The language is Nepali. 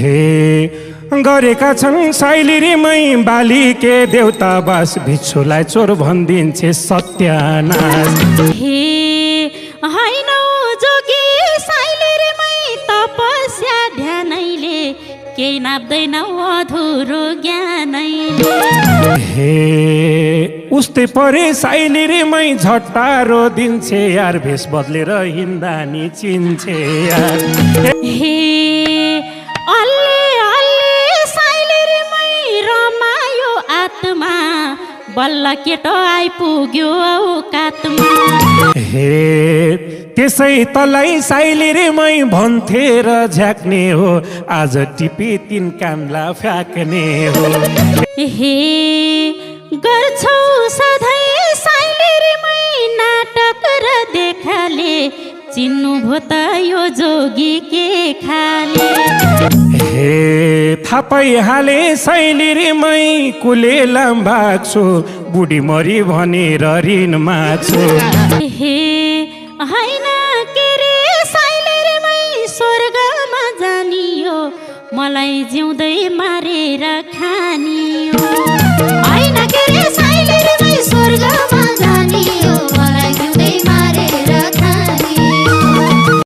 हे गरेका छन् साइलिरीमै बाली के देउता बास भिक्षुलाई चोर भनिदिन्छे सत्यानाश हे हैनौ जोगी साइलिरीमै तपस्या ध्यानैले केही नाप्दैनौ अधुरो ज्ञानैले हे उस्तै परे साइलिरीमै झट्टारो दिन्छे यार भेष बदलेर हिँड्दा नि चिन्छे यार हे अल्ले अल्ले साइलिरीमै रमायो आत्मा बल्ल केटो आइपुग्यो औकातमा हे त्यसै तलाई साइलिरीमै भन्थे र झ्याक्ने हो आज टिपी तिन कानला फ्याक्ने हो हे गर्छौ सधैँ साइलिरीमै नाटक र देखाले चिन्नु भो त यो जोगी के खाले हे थापै हाले साइलिरीमै कुले लाम्भाग्छु बुढी मरी भनेर ऋण माग्छु हे हैन के रे साइलिरीमै स्वर्गमा जानियो मलाई जिउँदै मारेर खानियो